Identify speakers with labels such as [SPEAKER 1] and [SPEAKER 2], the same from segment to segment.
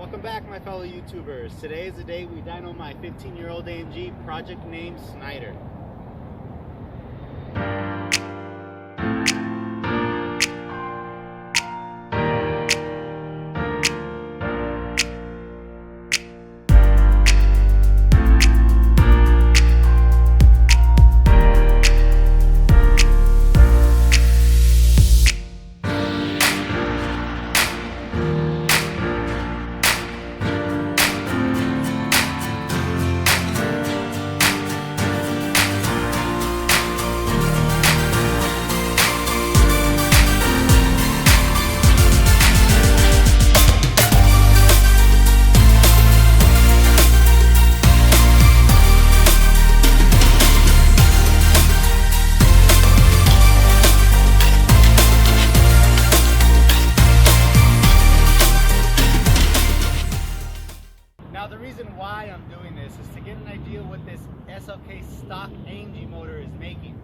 [SPEAKER 1] Welcome back, my fellow YouTubers. Today is the day we dyno my 15-year-old AMG project named Schneider. Now the reason why I'm doing this is to get an idea what this SLK stock AMG motor is making,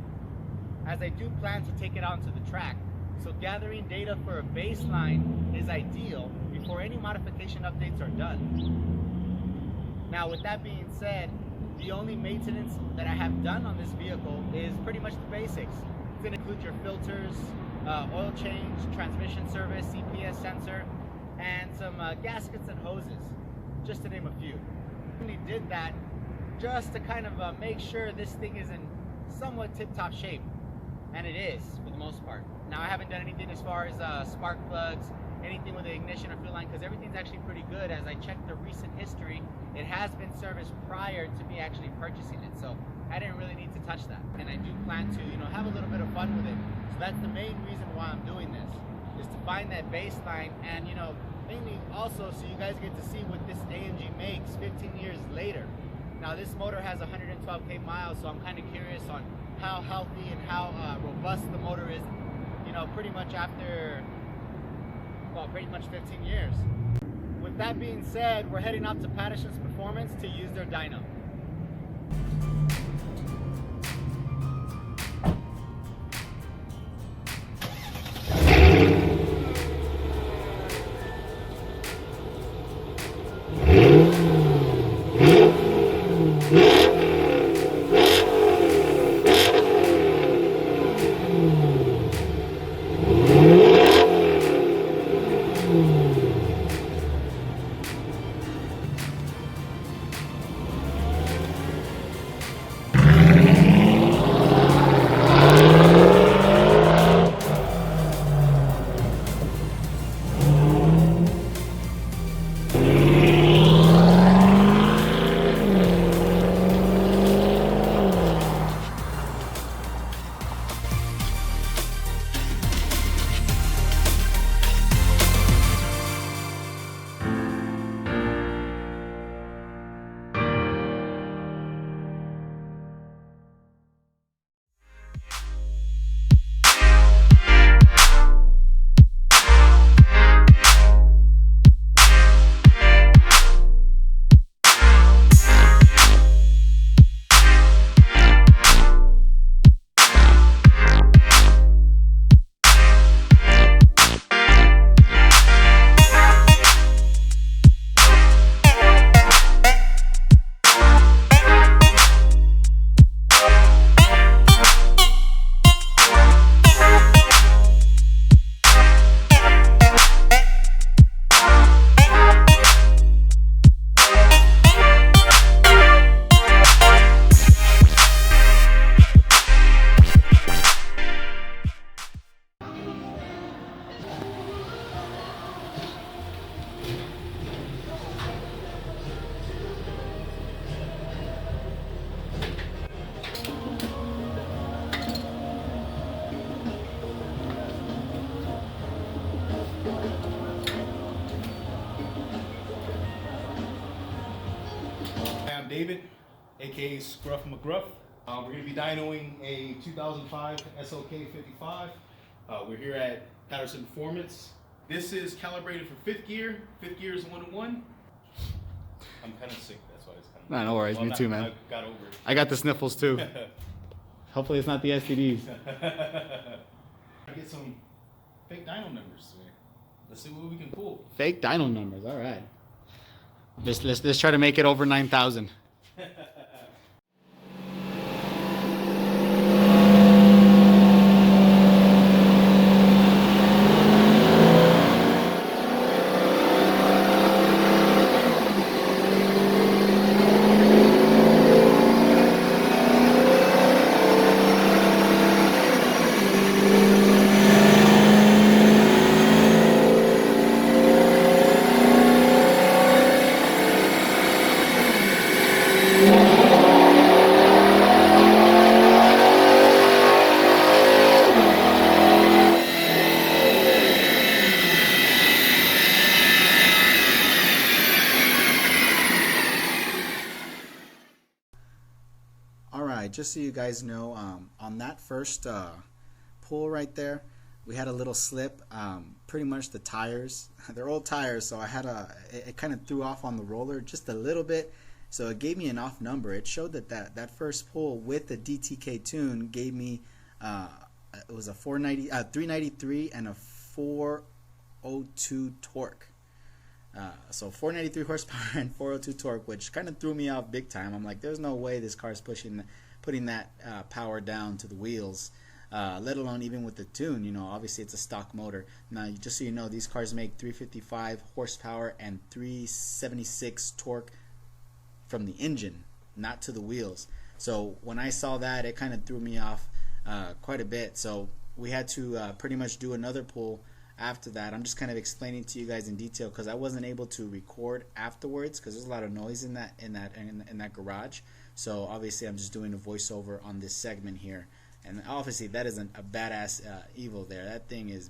[SPEAKER 1] as I do plan to take it out into the track. So gathering data for a baseline is ideal before any modification updates are done. Now with that being said, the only maintenance that I have done on this vehicle is pretty much the basics. It's going to include your filters, oil change, transmission service, CPS sensor, and some gaskets and hoses, just to name a few. I only did that just to kind of make sure this thing is in somewhat tip-top shape, and it is for the most part. Now I haven't done anything as far as spark plugs, anything with the ignition or fuel line, because everything's actually pretty good. As I checked the recent history, it has been serviced prior to me actually purchasing it, so I didn't really need to touch that. And I do plan to, have a little bit of fun with it. So that's the main reason why I'm doing this, is to find that baseline, and mainly also so you guys get to see what this AMG makes 15 years later. Now this motor has 112k miles, so I'm kind of curious on how healthy and how robust the motor is, pretty much after, pretty much 15 years. With that being said, we're heading out to Patterson's Performance to use their dyno. David, aka Scruff McGruff. We're going to be dynoing a 2005 SLK55. We're here at Patterson Performance. This is calibrated for fifth gear. Fifth gear is 1-to-1. I'm kind of sick, that's why it's kind of...
[SPEAKER 2] No worries, me too, man.
[SPEAKER 1] I got over it.
[SPEAKER 2] I got the sniffles too. Hopefully it's not the STDs.
[SPEAKER 1] I get some fake dyno numbers today. Let's see what we can pull.
[SPEAKER 2] Fake dyno numbers, all right. Let's try to make it over 9,000.
[SPEAKER 3] Alright, just so you guys know, on that first pull right there, we had a little slip. Pretty much the tires, they're old tires, so I had it kind of threw off on the roller just a little bit, so it gave me an off number. It showed that first pull with the DTK Tune gave me, it was a 393 and a 402 torque. So 493 horsepower and 402 torque, which kind of threw me off big time. I'm like, there's no way this car's putting that power down to the wheels, let alone even with the tune. You know, obviously it's a stock motor. Now, just so you know, these cars make 355 horsepower and 376 torque from the engine, not to the wheels. So when I saw that, it kind of threw me off quite a bit. So we had to pretty much do another pull after that. I'm just kind of explaining to you guys in detail because I wasn't able to record afterwards because there's a lot of noise in that garage. So obviously I'm just doing a voiceover on this segment here, and obviously that isn't a badass Evo there. That thing is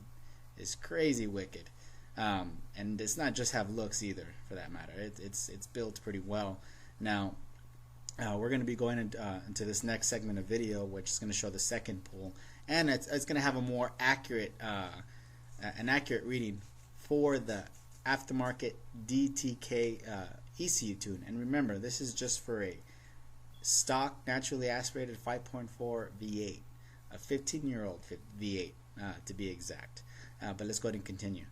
[SPEAKER 3] crazy wicked, and it's not just have looks either, for that matter. It's built pretty well. Now we're going to be going into this next segment of video, which is going to show the second pull, and it's going to have a more accurate an accurate reading for the aftermarket DTK ECU tune. And remember, this is just for a stock naturally aspirated 5.4 V8, a 15-year-old V8 to be exact. But let's go ahead and continue.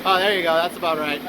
[SPEAKER 2] Oh, there you go. That's about right.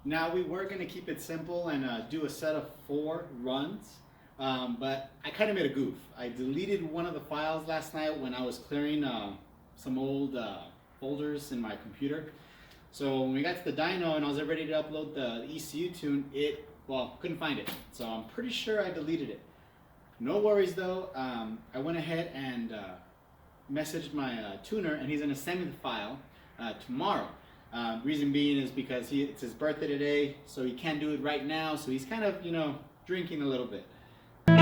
[SPEAKER 2] Now we were going to keep it simple and do a set of 4 runs, but I kind of made a goof. I deleted one of the files last night when I was clearing some old folders in my computer. So when we got to the dyno and I was ready to upload the ECU tune, couldn't find it. So I'm pretty sure I deleted it. No worries though. I went ahead and messaged my tuner, and he's going to send me the file tomorrow. Reason being is because it's his birthday today, so he can't do it right now, so he's kind of, you know, drinking a little bit. I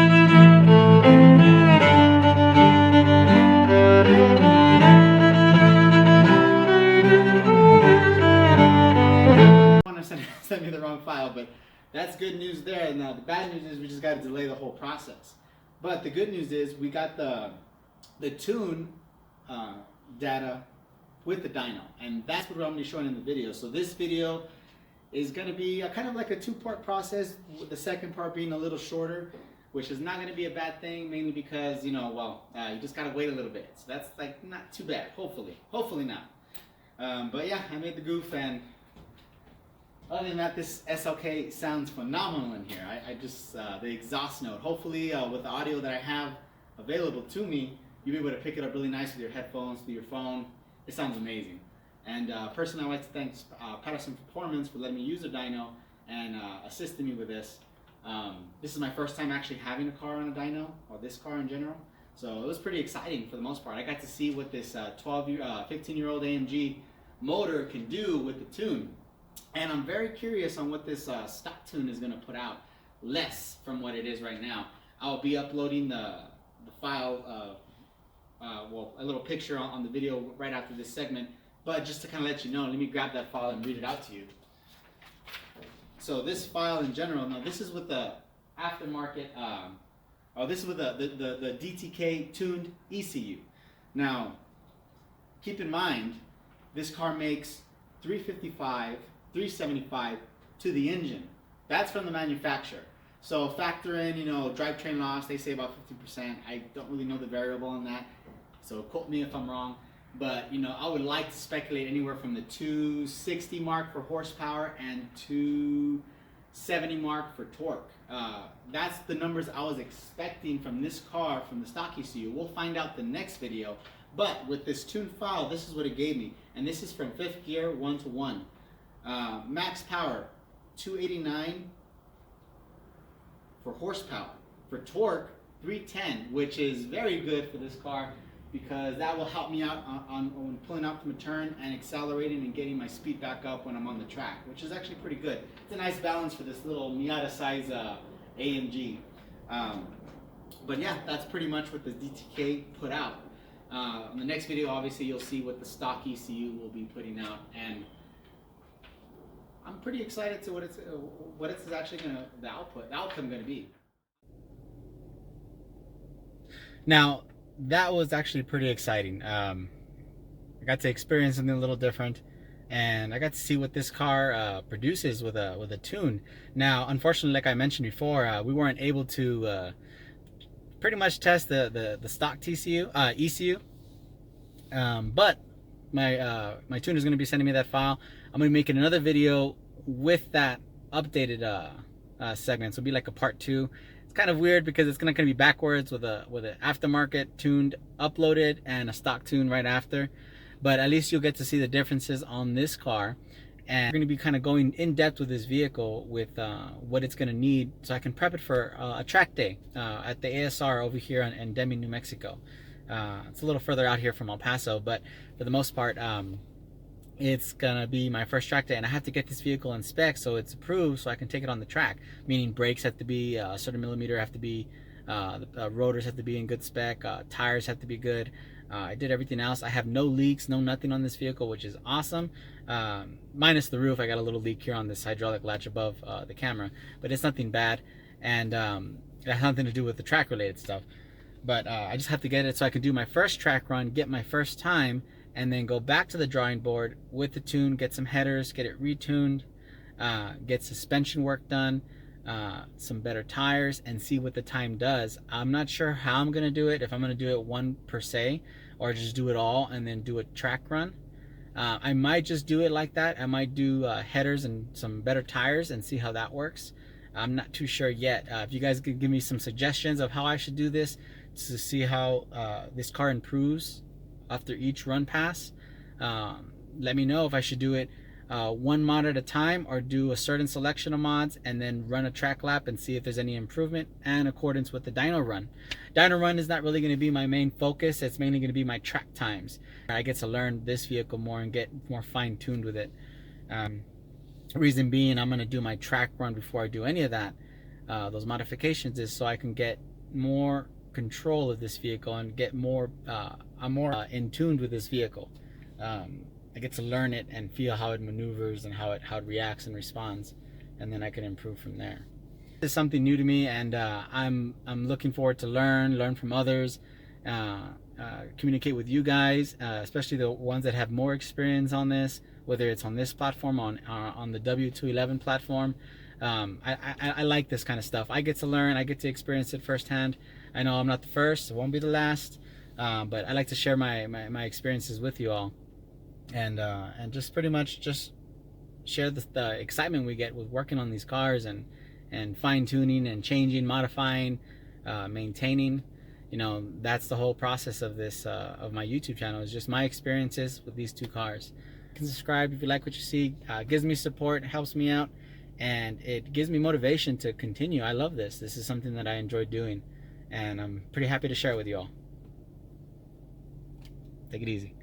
[SPEAKER 2] want to send me the wrong file, but that's good news there. Now the bad news is we just got to delay the whole process. But the good news is we got the tune data with the dyno, and that's what I'm going to be showing in the video. So this video is going to be kind of like a two-part process, with the second part being a little shorter, which is not going to be a bad thing, mainly because, you know, well, you just got to wait a little bit. So that's like not too bad, hopefully not. But yeah, I made the goof, and other than that, this SLK sounds phenomenal in here. I just, the exhaust note, hopefully with the audio that I have available to me, you'll be able to pick it up really nice with your headphones, through your phone. It sounds amazing. And personally, I'd like to thank Patterson Performance for letting me use their dyno and assisting me with this. This is my first time actually having a car on a dyno, or this car in general. So it was pretty exciting for the most part. I got to see what this 15-year-old AMG motor can do with the tune. And I'm very curious on what this stock tune is going to put out, less from what it is right now. I'll be uploading the file, well, a little picture on the video right after this segment. But just to kind of let you know, let me grab that file and read it out to you. So this file in general, now this is with the aftermarket, this is with the DTK tuned ECU. Now, keep in mind, this car makes 355, 375 to the engine. That's from the manufacturer. So factor in, you know, drivetrain loss, they say about 50%. I don't really know the variable on that, so quote me if I'm wrong. But, you know, I would like to speculate anywhere from the 260 mark for horsepower and 270 mark for torque. That's the numbers I was expecting from this car, from the stock ECU. We'll find out the next video. But with this tuned file, this is what it gave me. And this is from 5th gear, 1-to-1. Max power, 289 for horsepower. For torque, 310, which is very good for this car, because that will help me out on pulling out from a turn and accelerating and getting my speed back up when I'm on the track, which is actually pretty good. It's a nice balance for this little Miata size AMG. But yeah, that's pretty much what the DTK put out. On the next video, obviously, you'll see what the stock ECU will be putting out, and I'm pretty excited to what it's actually the outcome gonna be. Now, that was actually pretty exciting. I got to experience something a little different, and I got to see what this car produces with a tune. Now, unfortunately, like I mentioned before, we weren't able to pretty much test the stock ECU. But my tuner is going to be sending me that file. I'm going to be making another video with that updated segment. So it'll be like a part 2. Kind of weird because it's gonna be backwards with an aftermarket tuned uploaded and a stock tune right after, but at least you'll get to see the differences on this car. And we're gonna be kind of going in depth with this vehicle with what it's gonna need, so I can prep it for a track day at the ASR over here in Deming, New Mexico. It's a little further out here from El Paso, but for the most part, it's gonna be my first track day, and I have to get this vehicle in spec so it's approved so I can take it on the track, meaning brakes have to be a certain millimeter, have to be the rotors have to be in good spec, tires have to be good. I did everything else. I have no leaks, no nothing on this vehicle, which is awesome, minus the roof. I got a little leak here on this hydraulic latch above the camera, but it's nothing bad, and it has nothing to do with the track related stuff. But I just have to get it so I can do my first track run, get my first time, and then go back to the drawing board with the tune, get some headers, get it retuned, get suspension work done, some better tires, and see what the time does. I'm not sure how I'm gonna do it, if I'm gonna do it one per se, or just do it all and then do a track run. I might just do it like that. I might do headers and some better tires and see how that works. I'm not too sure yet. If you guys could give me some suggestions of how I should do this to see how this car improves after each run pass, let me know if I should do it one mod at a time, or do a certain selection of mods and then run a track lap and see if there's any improvement in accordance with the dyno run. Dyno run is not really going to be my main focus. It's mainly going to be my track times. I get to learn this vehicle more and get more fine-tuned with it. Reason being, I'm going to do my track run before I do any of that, those modifications, is so I can get more control of this vehicle and get more I'm more in tune with this vehicle. I get to learn it and feel how it maneuvers and how it reacts and responds, and then I can improve from there. This is something new to me, and I'm looking forward to learn from others, communicate with you guys, especially the ones that have more experience on this,
[SPEAKER 3] whether it's on this platform, on the W211 platform. I like this kind of stuff. I get to learn, I get to experience it firsthand. I know I'm not the first, it won't be the last, but I like to share my experiences with you all, and just pretty much just share the excitement we get with working on these cars, and fine-tuning and changing, modifying, maintaining. You know, that's the whole process of this of my YouTube channel, is just my experiences with these two cars. You can subscribe if you like what you see. It gives me support, it helps me out, and it gives me motivation to continue. I love this. This is something that I enjoy doing, and I'm pretty happy to share it with you all. Take it easy.